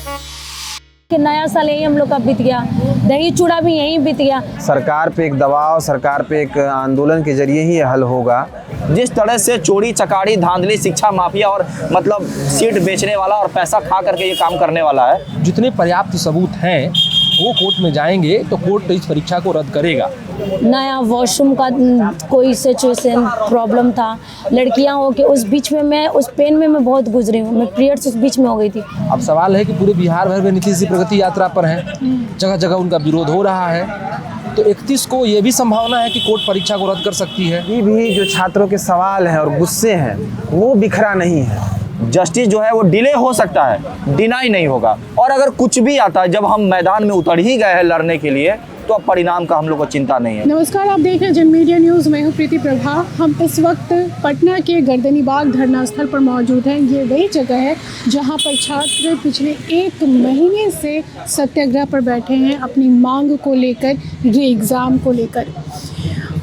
कि नया साल यही हम लोग का बीत गया, दही चूड़ा भी यहीं बीत गया। सरकार पे एक दबाव, सरकार पे एक आंदोलन के जरिए ही हल होगा। जिस तरह से चोरी चकारी धांधली शिक्षा माफिया और मतलब सीट बेचने वाला और पैसा खा करके ये काम करने वाला है, जितने पर्याप्त सबूत हैं वो कोर्ट में जाएंगे तो कोर्ट इस परीक्षा को रद्द करेगा। नया वॉशरूम का कोई सिचुएशन प्रॉब्लम था, लड़कियां हो के उस बीच में मैं उस पेन में मैं बहुत गुजरी हूँ, मैं पीरियड्स उस बीच में हो गई थी। अब सवाल है कि पूरे बिहार भर में नीतीश जी प्रगति यात्रा पर हैं, जगह जगह उनका विरोध हो रहा है, तो 31 को ये भी संभावना है कि कोर्ट परीक्षा को रद्द कर सकती है। ये भी जो छात्रों के सवाल हैं और गुस्से हैं वो बिखरा नहीं है। जस्टिस जो है वो डिले हो सकता है, डिनाई नहीं होगा। और अगर कुछ भी आता है, जब हम मैदान में उतर ही गए हैं लड़ने के लिए, तो अब परिणाम का हम लोग को चिंता नहीं है। नमस्कार, आप देख रहे हैं जन मीडिया न्यूज़। मैं हूं प्रीति प्रभा। हम इस वक्त पटना के गर्दनी बाग धरना स्थल पर मौजूद हैं। ये वही जगह है जहां पर छात्र पिछले 1 महीने से सत्याग्रह पर बैठे हैं अपनी मांग को लेकर, री एग्ज़ाम को लेकर।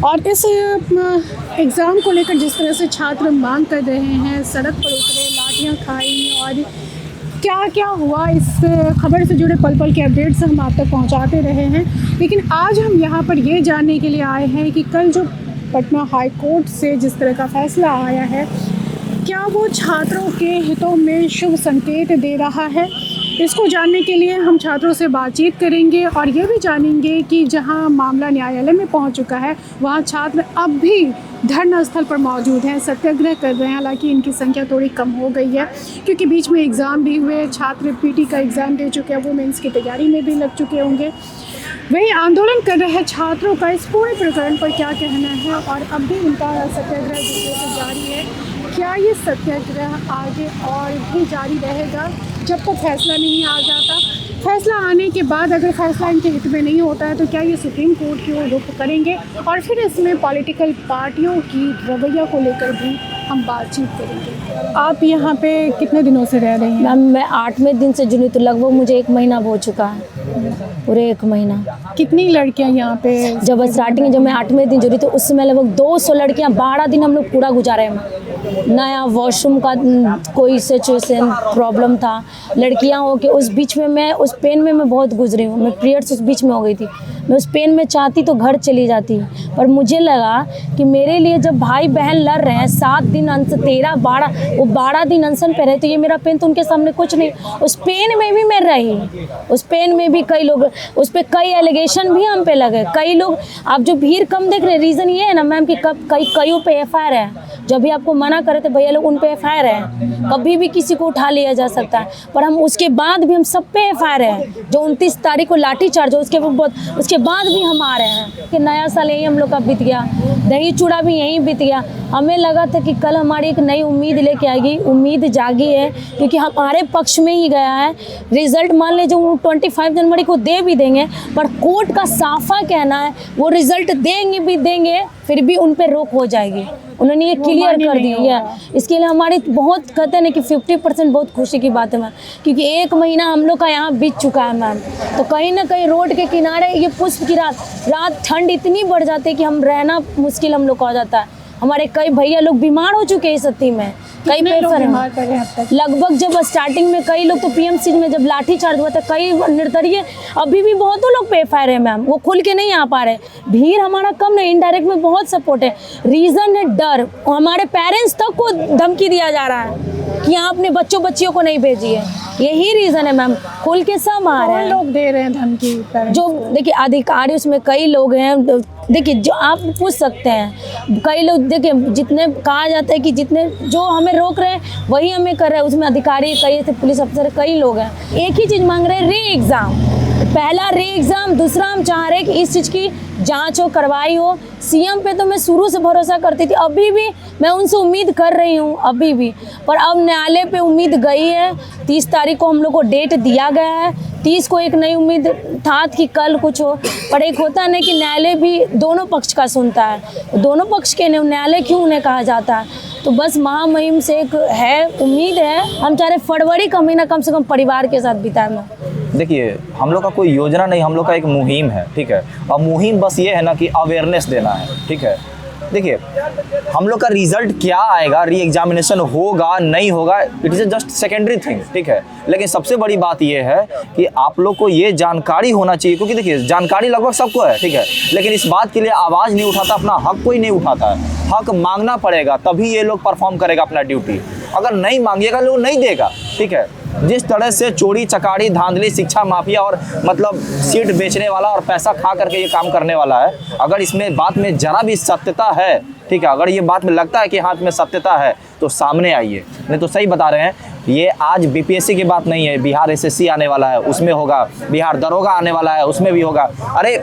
और इस एग्ज़ाम को लेकर जिस तरह से छात्र मांग कर रहे हैं, सड़क पर उतरे, लाठियाँ खाई और क्या क्या हुआ, इस खबर से जुड़े पल पल के अपडेट्स हम आप तक पहुंचाते रहे हैं। लेकिन आज हम यहां पर ये जानने के लिए आए हैं कि कल जो पटना हाई कोर्ट से जिस तरह का फैसला आया है, क्या वो छात्रों के हितों में शुभ संकेत दे रहा है। इसको जानने के लिए हम छात्रों से बातचीत करेंगे और ये भी जानेंगे कि जहां मामला न्यायालय में पहुंच चुका है, वहां छात्र अब भी धरना स्थल पर मौजूद हैं, सत्याग्रह कर रहे हैं। हालांकि इनकी संख्या थोड़ी कम हो गई है क्योंकि बीच में एग्ज़ाम भी हुए, छात्र पीटी का एग्ज़ाम दे चुके हैं, वो मेंस की तैयारी में भी लग चुके होंगे। वही आंदोलन कर रहे छात्रों का इस पूरे प्रकरण पर क्या कहना है और अब भी उनका सत्याग्रह जिस तरह से जारी है, क्या ये सत्याग्रह आगे और भी जारी रहेगा जब तक फैसला नहीं आ जाता। फैसला आने के बाद अगर फैसला इनके हित में नहीं होता है तो क्या ये सुप्रीम कोर्ट की ओर रुख करेंगे। और फिर इसमें पॉलिटिकल पार्टियों की रवैया को लेकर भी हम बातचीत करेंगे। आप यहाँ पे कितने दिनों से रह रही हैं? मैम मैं 8वें दिन से जुड़ी, तो लगभग मुझे 1 महीना हो चुका है, पूरे 1 महीना। कितनी लड़कियाँ यहाँ पे? जब स्टार्टिंग में जब मैं 8वें दिन जुड़ी तो उस समय लगभग 200 लड़कियाँ 12 दिन हम लोग पूरा गुजारे हैं। नया वॉशरूम का कोई सिचुएशन प्रॉब्लम था, लड़कियां हो के उस बीच में मैं उस पेन में मैं बहुत गुजरी हूँ, मैं पीरियड्स उस बीच में हो गई थी। मैं उस पेन में चाहती तो घर चली जाती, पर मुझे लगा कि मेरे लिए जब भाई बहन लड़ रहे हैं 7 दिन 13 12 वो 12 दिन अनशन पे रहे, तो ये मेरा पेन तो उनके सामने कुछ नहीं। उस पेन में भी मैं रही, उस पेन में भी कई लोग, उस पर कई एलिगेशन भी हम पे लगे। कई लोग, आप जो भीड़ कम देख रहे हैं, रीज़न ये है ना मैम कि कईयों पे FIR है। जब भी आपको मना करे तो भैया लोग उन पे FIR है, कभी भी किसी को उठा लिया जा सकता है। पर हम उसके बाद भी हम सब पे FIR है। जो 29 तारीख को लाठीचार्ज हो उसके बाद भी हम आ रहे हैं कि नया साल यही हम लोग का बीत गया, दही चूड़ा भी यहीं बीत गया। हमें लगा था कि कल हमारी एक नई उम्मीद लेके आएगी, उम्मीद जागी है क्योंकि हमारे पक्ष में ही गया है। रिजल्ट मान लीजिए वो 25 जनवरी को दे भी देंगे, पर कोर्ट का साफा कहना है वो रिजल्ट देंगे फिर भी उन पर रोक हो जाएगी। उन्होंने ये क्लियर कर दी है। इसके लिए हमारी बहुत कहते हैं ना कि 50% बहुत खुशी की बात है मैम, क्योंकि 1 महीना हम लोग का यहाँ बीत चुका है मैम। तो कहीं ना कहीं रोड के किनारे ये पुष्प की रात ठंड इतनी बढ़ जाती है कि हम रहना मुश्किल हम लोग को हो जाता है। हमारे कई भैया लोग बीमार हो चुके हैं इस स्थिति में, कई पेपर लगभग जब स्टार्टिंग में कई लोग तो PMC में जब लाठीचार्ज हुआ था, कई निर्दलीय अभी भी बहुतों लोग पे FIR है मैम, वो खुल के नहीं आ पा रहे। भीड़ हमारा कम नहीं, इनडायरेक्ट में बहुत सपोर्ट है। रीज़न है डर, हमारे पेरेंट्स तक को धमकी दिया जा रहा है कि यहाँ अपने बच्चियों को नहीं भेजिए, यही रीज़न है मैम। खुल के सब आ रहे हैं। लोग दे रहे हैं धमकी? जो देखिए अधिकारी उसमें कई लोग हैं, देखिए जो आप पूछ सकते हैं, कई लोग देखिए जितने कहा जाता है कि जितने जो हमें रोक रहे हैं वही हमें कर रहे हैं, उसमें अधिकारी कई थे, पुलिस अफसर कई लोग हैं। एक ही चीज़ मांग रहे हैं, री एग्ज़ाम। पहला री एग्ज़ाम, दूसरा हम चाह रहे हैं कि इस चीज़ की जांच हो, कार्रवाई हो। CM पे तो मैं शुरू से भरोसा करती थी, अभी भी मैं उनसे उम्मीद कर रही हूँ अभी भी, पर अब न्यायालय पे उम्मीद गई है। 30 तारीख को हम लोग को डेट दिया गया है, 30 को एक नई उम्मीद था कि कल कुछ हो, पर एक होता है ना कि न्यायालय भी दोनों पक्ष का सुनता है, दोनों पक्ष के न्यायालय क्यों उन्हें कहा जाता है। तो बस महामहिम से एक है उम्मीद है, हम चाह रहे फरवरी का महीना कम से कम परिवार के साथ बिताना। देखिए, हम लोग का कोई योजना नहीं, हम लोग का एक मुहिम है, ठीक है। और मुहिम बस ये है ना कि अवेयरनेस देना है, ठीक है। देखिए हम लोग का रिजल्ट क्या आएगा, री एग्जामिनेशन होगा नहीं होगा, it is just secondary thing, ठीक है। लेकिन सबसे बड़ी बात ये है कि आप लोग को ये जानकारी होना चाहिए, क्योंकि देखिए जानकारी लगभग सबको है, ठीक है, लेकिन इस बात के लिए आवाज़ नहीं उठाता, अपना हक कोई नहीं उठाता है। हक मांगना पड़ेगा तभी ये लोग परफॉर्म करेगा अपना ड्यूटी। अगर नहीं मांगिएगा लोग नहीं देगा, ठीक है। जिस तरह से चोरी चकारी धांधली शिक्षा माफिया और मतलब सीट बेचने वाला और पैसा खा करके ये काम करने वाला है, अगर इसमें बात में जरा भी सत्यता है, ठीक है, अगर ये बात में लगता है कि हाथ में सत्यता है तो सामने आइए। नहीं तो सही बता रहे हैं, ये आज बीपीएससी की बात नहीं है, बिहार एसएससी आने वाला है उसमें होगा, बिहार दरोगा आने वाला है उसमें भी होगा। अरे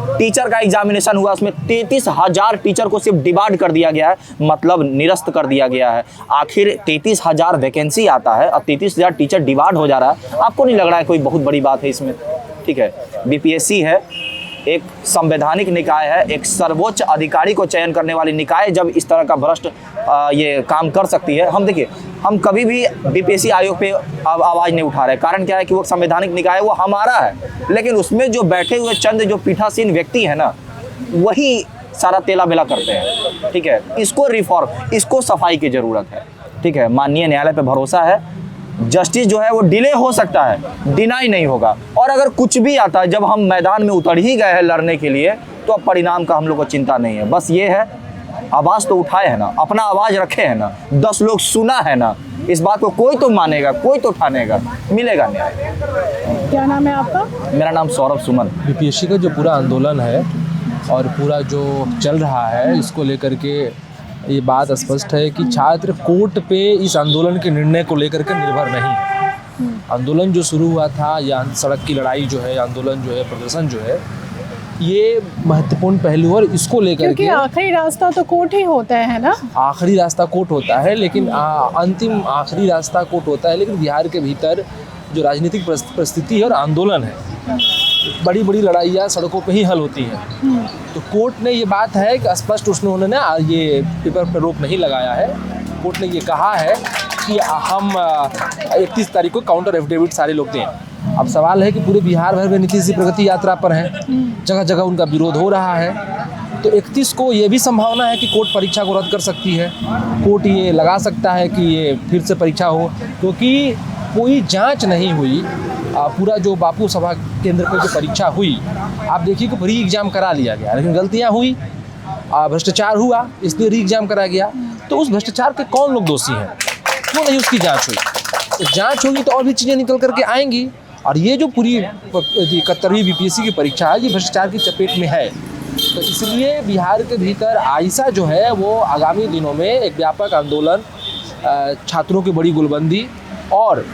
टीचर का एग्जामिनेशन हुआ, उसमें 33,000 टीचर को सिर्फ डिबार्ड कर दिया गया है, मतलब निरस्त कर दिया गया है। आखिर 33,000 वैकेंसी आता है और 33,000 टीचर डिबार्ड हो जा रहा है, आपको नहीं लग रहा है कोई बहुत बड़ी बात है इसमें, ठीक है। बीपीएससी है, एक संवैधानिक निकाय है, एक सर्वोच्च अधिकारी को चयन करने वाली निकाय जब इस तरह का भ्रष्ट ये काम कर सकती है। हम देखिए, हम कभी भी बीपीएससी आयोग पे आवाज़ नहीं उठा रहे, कारण क्या है कि वो संवैधानिक निकाय वो हमारा है, लेकिन उसमें जो बैठे हुए चंद जो पीठासीन व्यक्ति हैं ना, वही सारा तेला बेला करते हैं, ठीक है। इसको रिफॉर्म, इसको सफाई की ज़रूरत है, ठीक है। माननीय न्यायालय पे भरोसा है, जस्टिस जो है वो डिले हो सकता है, डिनाई नहीं होगा। और अगर कुछ भी आता है, जब हम मैदान में उतर ही गए हैं लड़ने के लिए, तो अब परिणाम का हम लोग को चिंता नहीं है। बस ये है, आवाज़ तो उठाए है ना, अपना आवाज़ रखे है ना, 10 लोग सुना है ना, इस बात को कोई तो मानेगा, कोई तो ठानेगा, मिलेगा न्याय। क्या नाम है आपका? मेरा नाम सौरभ सुमन। बीपीएससी का जो पूरा आंदोलन है और पूरा जो चल रहा है, इसको लेकर के ये बात स्पष्ट है कि छात्र कोर्ट पे इस आंदोलन के निर्णय को लेकर के निर्भर नहीं है। आंदोलन जो शुरू हुआ था, या सड़क की लड़ाई जो है, आंदोलन जो है, प्रदर्शन जो है, ये महत्वपूर्ण पहलू और इसको लेकर क्योंकि के आखिरी रास्ता तो कोर्ट ही होता है ना। आखिरी रास्ता कोर्ट होता है, लेकिन अंतिम आखिरी रास्ता कोर्ट होता है, लेकिन बिहार के भीतर जो राजनीतिक परिस्थिति है और आंदोलन है, बड़ी बड़ी लड़ाइयाँ सड़कों पे ही हल होती हैं। तो कोर्ट ने ये बात है कि स्पष्ट उन्होंने ना ये पेपर पर रोक नहीं लगाया है। कोर्ट ने ये कहा है कि हम 31 तारीख को काउंटर एफिडेविट सारे लोग दें। अब सवाल है कि पूरे बिहार भर में नीतीश जी प्रगति यात्रा पर हैं, जगह जगह उनका विरोध हो रहा है। तो 31 को ये भी संभावना है कि कोर्ट परीक्षा को रद्द कर सकती है। कोर्ट ये लगा सकता है कि ये फिर से परीक्षा हो, क्योंकि कोई जांच नहीं हुई। पूरा जो बापू सभा केंद्र पर जो परीक्षा हुई, आप देखिए कि री एग्ज़ाम करा लिया गया, लेकिन गलतियां हुई, भ्रष्टाचार हुआ, इसलिए री एग्ज़ाम करा गया। तो उस भ्रष्टाचार के कौन लोग दोषी हैं, क्यों नहीं उसकी जांच हुई? तो जांच होगी तो और भी चीज़ें निकल करके आएंगी। और ये जो पूरी 71वीं बीपीएससी की परीक्षा है, ये भ्रष्टाचार की चपेट में है। तो इसलिए बिहार के भीतर आइसा जो है वो आगामी दिनों में एक व्यापक आंदोलन, छात्रों की बड़ी गुलबंदी और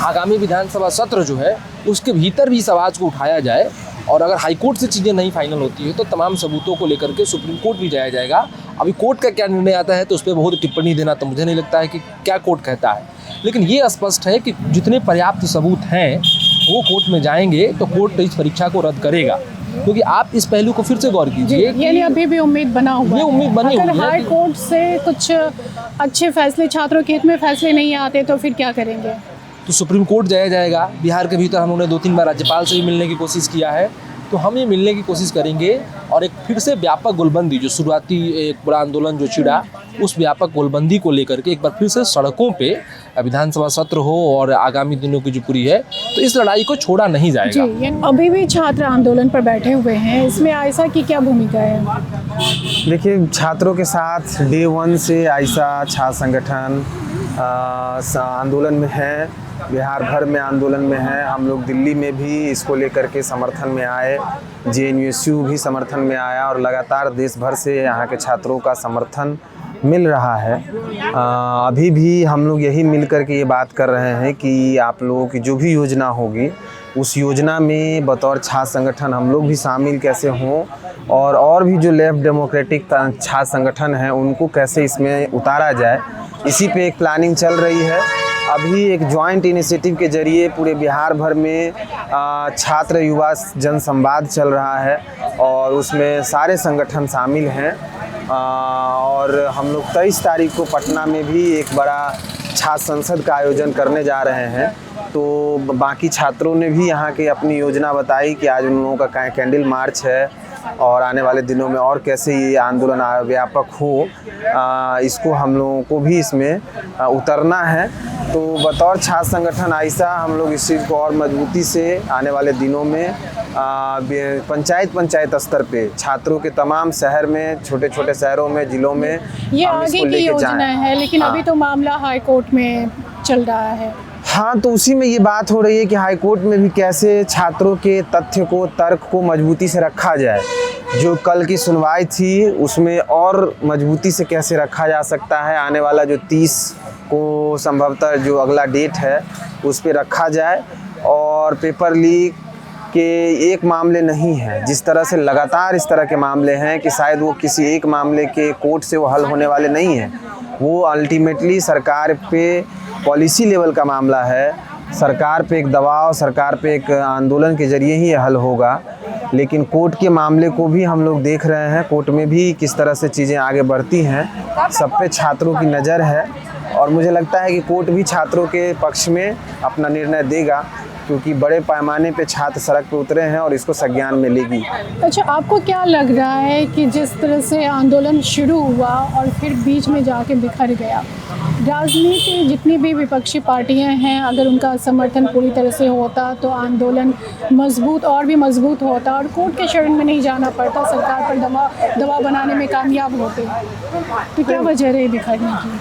आगामी विधानसभा सत्र जो है उसके भीतर भी इस आवाज़ को उठाया जाए। और अगर हाईकोर्ट से चीज़ें नहीं फाइनल होती है तो तमाम सबूतों को लेकर के सुप्रीम कोर्ट भी जाया जाएगा। अभी कोर्ट का क्या निर्णय आता है तो उस पर बहुत टिप्पणी देना तो मुझे नहीं लगता है कि क्या कोर्ट कहता है, लेकिन ये स्पष्ट है कि जितने पर्याप्त सबूत हैं वो कोर्ट में जाएंगे तो कोर्ट इस परीक्षा को रद्द करेगा। क्योंकि आप इस पहलू को फिर से गौर कीजिए, यानी अभी भी उम्मीद बना हुआ है। उम्मीद बनी हुई है। अगर हाई कोर्ट से कुछ अच्छे फैसले, छात्रों के हित में फैसले नहीं आते तो फिर क्या करेंगे? तो सुप्रीम कोर्ट जाया जाएगा। बिहार के भीतर हम लोगों ने 2-3 बार राज्यपाल से भी मिलने की कोशिश किया है, तो हम ये मिलने की कोशिश करेंगे और एक फिर से व्यापक गोलबंदी, जो शुरुआती एक बड़ा आंदोलन जो छिड़ा, उस व्यापक गोलबंदी को लेकर के एक बार फिर से सड़कों पे विधानसभा सत्र हो और आगामी दिनों की जो पूरी है, तो इस लड़ाई को छोड़ा नहीं जाएगा। जी, अभी भी छात्र आंदोलन पर बैठे हुए हैं, इसमें आइसा की क्या भूमिका है? देखिए, छात्रों के साथ डे 1 से आइसा छात्र संगठन आंदोलन में है, बिहार भर में आंदोलन में है। हम लोग दिल्ली में भी इसको लेकर के समर्थन में आए, JNUSU भी समर्थन में आया और लगातार देश भर से यहाँ के छात्रों का समर्थन मिल रहा है। अभी भी हम लोग यही मिल कर के ये बात कर रहे हैं कि आप लोगों की जो भी योजना होगी उस योजना में बतौर छात्र संगठन हम लोग भी शामिल कैसे हों और भी जो लेफ्ट डेमोक्रेटिक छात्र संगठन हैं उनको कैसे इसमें उतारा जाए, इसी पे एक प्लानिंग चल रही है। अभी एक जॉइंट इनिशिएटिव के जरिए पूरे बिहार भर में छात्र युवा जन संवाद चल रहा है और उसमें सारे संगठन शामिल हैं। और हम लोग 23 तारीख को पटना में भी एक बड़ा छात्र संसद का आयोजन करने जा रहे हैं। तो बाकी छात्रों ने भी यहाँ की अपनी योजना बताई कि आज उन लोगों का कैंडल मार्च है और आने वाले दिनों में और कैसे ये आंदोलन व्यापक हो, इसको हम लोगों को भी इसमें उतरना है। तो बतौर छात्र संगठन आइसा हम लोग इस चीज़ को और मजबूती से आने वाले दिनों में पंचायत स्तर पे छात्रों के तमाम शहर में, छोटे छोटे शहरों में, ज़िलों में ये हम आगे इसको की लेके योजना जाएं। है, लेकिन अभी तो मामला हाई कोर्ट में चल रहा है। हाँ, तो उसी में ये बात हो रही है कि हाई कोर्ट में भी कैसे छात्रों के तथ्य को, तर्क को मजबूती से रखा जाए। जो कल की सुनवाई थी उसमें और मजबूती से कैसे रखा जा सकता है, आने वाला जो 30 को संभवतः जो अगला डेट है उस पर रखा जाए। और पेपर लीक के एक मामले नहीं है, जिस तरह से लगातार इस तरह के मामले हैं कि शायद वो किसी एक मामले के कोर्ट से वो हल होने वाले नहीं हैं। वो अल्टीमेटली सरकार पे पॉलिसी लेवल का मामला है, सरकार पे एक दबाव, सरकार पे एक आंदोलन के ज़रिए ही हल होगा। लेकिन कोर्ट के मामले को भी हम लोग देख रहे हैं, कोर्ट में भी किस तरह से चीज़ें आगे बढ़ती हैं, सब पे छात्रों की नज़र है। और मुझे लगता है कि कोर्ट भी छात्रों के पक्ष में अपना निर्णय देगा, क्योंकि बड़े पैमाने पे छात्र सड़क पे उतरे हैं और इसको संज्ञान में लेगी। अच्छा, आपको क्या लग रहा है कि जिस तरह से आंदोलन शुरू हुआ और फिर बीच में जाके बिखर गया, राजनीति जितनी भी विपक्षी पार्टियां हैं, अगर उनका समर्थन पूरी तरह से होता तो आंदोलन मजबूत और भी मजबूत होता और कोर्ट के शरण में नहीं जाना पड़ता, सरकार पर दबाव बनाने में कामयाब होते। तो क्या वजह रही बिखरने की?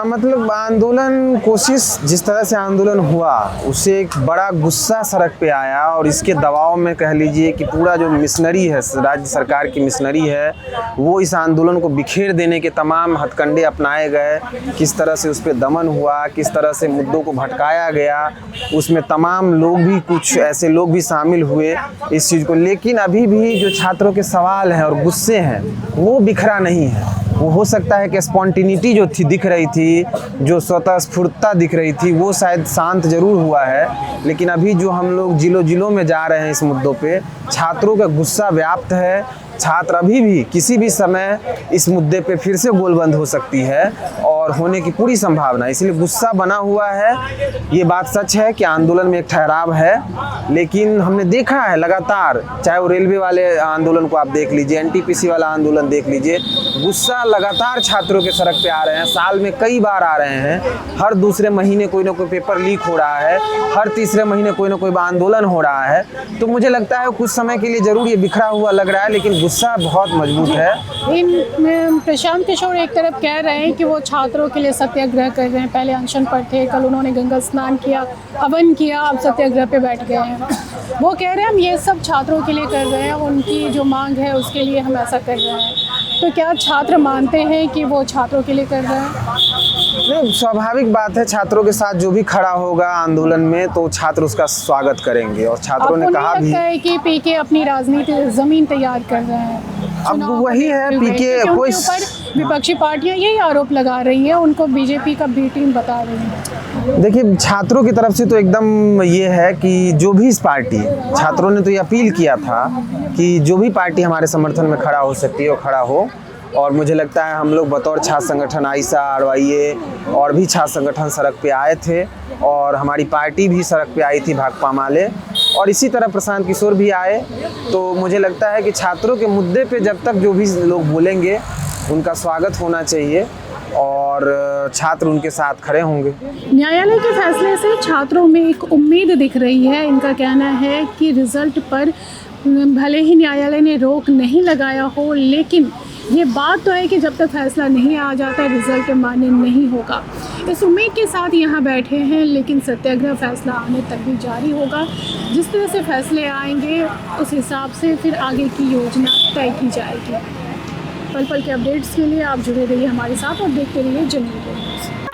मतलब आंदोलन, कोशिश जिस तरह से आंदोलन हुआ उससे एक बड़ा गुस्सा सड़क पे आया और इसके दबाव में कह लीजिए कि पूरा जो मिशनरी है, राज्य सरकार की मिशनरी है, वो इस आंदोलन को बिखेर देने के तमाम हथकंडे अपनाए गए। किस तरह से उस पर दमन हुआ, किस तरह से मुद्दों को भटकाया गया, उसमें तमाम लोग भी, कुछ ऐसे लोग भी शामिल हुए इस चीज़ को। लेकिन अभी भी जो छात्रों के सवाल हैं और गुस्से हैं वो बिखरा नहीं है। वो हो सकता है कि स्पॉन्टिनिटी जो थी, दिख रही थी, जो स्वतः स्फूर्तता दिख रही थी, वो शायद शांत जरूर हुआ है। लेकिन अभी जो हम लोग ज़िलों में जा रहे हैं इस मुद्दों पे, छात्रों का गुस्सा व्याप्त है। छात्र अभी भी किसी भी समय इस मुद्दे पे फिर से गोलबंद हो सकती है और होने की पूरी संभावना, इसलिए गुस्सा बना हुआ है। ये बात सच है कि आंदोलन में एक ठहराव है, लेकिन हमने देखा है लगातार, चाहे वो रेलवे वाले आंदोलन को आप देख लीजिए, एनटीपीसी वाला आंदोलन देख लीजिए, गुस्सा लगातार छात्रों के सड़क पे आ रहे हैं। साल में कई बार आ रहे हैं, हर दूसरे महीने कोई ना कोई पेपर लीक हो रहा है, हर तीसरे महीने कोई ना कोई आंदोलन हो रहा है। तो मुझे लगता है कुछ समय के लिए ज़रूर ये बिखरा हुआ लग रहा है, लेकिन गुस्सा बहुत मजबूत है। इन प्रशांत किशोर एक तरफ कह रहे हैं कि वो छात्रों के लिए सत्याग्रह कर रहे हैं, पहले अनशन पर थे, कल उन्होंने गंगा स्नान किया, हवन किया, अब सत्याग्रह पे बैठ गए हैं। वो कह रहे हैं हम ये सब छात्रों के लिए कर रहे हैं, उनकी जो मांग है उसके लिए हम ऐसा कर रहे हैं। तो क्या छात्र मानते हैं कि वो छात्रों के लिए कर रहे हैं? नहीं, स्वाभाविक बात है, छात्रों के साथ जो भी खड़ा होगा आंदोलन में तो छात्र उसका स्वागत करेंगे। और छात्रों ने कहा भी है कि पीके अपनी राजनीति जमीन तैयार कर रहे हैं। अब वही है, पीके कोई विपक्षी पार्टियां यही आरोप लगा रही है, उनको बीजेपी का बी टीम बता रही है। देखिए, छात्रों की तरफ से तो एकदम ये है कि जो भी इस पार्टी, छात्रों ने तो ये अपील किया था कि जो भी पार्टी हमारे समर्थन में खड़ा हो सकती है वो खड़ा हो। और मुझे लगता है हम लोग बतौर छात्र संगठन आइसा, RYA और भी छात्र संगठन सड़क पे आए थे और हमारी पार्टी भी सड़क पे आई थी, भाकपा माले, और इसी तरह प्रशांत किशोर भी आए। तो मुझे लगता है कि छात्रों के मुद्दे पे जब तक जो भी लोग बोलेंगे उनका स्वागत होना चाहिए और छात्र उनके साथ खड़े होंगे। न्यायालय के फैसले से छात्रों में एक उम्मीद दिख रही है। इनका कहना है कि रिजल्ट पर भले ही न्यायालय ने रोक नहीं लगाया हो, लेकिन ये बात तो है कि जब तक फैसला नहीं आ जाता रिजल्ट मान्य नहीं होगा। इस उम्मीद के साथ यहाँ बैठे हैं, लेकिन सत्याग्रह फैसला आने तक भी जारी होगा। जिस तरह से फैसले आएंगे उस हिसाब से फिर आगे की योजना तय की जाएगी। पल पल के अपडेट्स के लिए आप जुड़े रहिए हमारे साथ और देखते रहिए जनहित न्यूज़।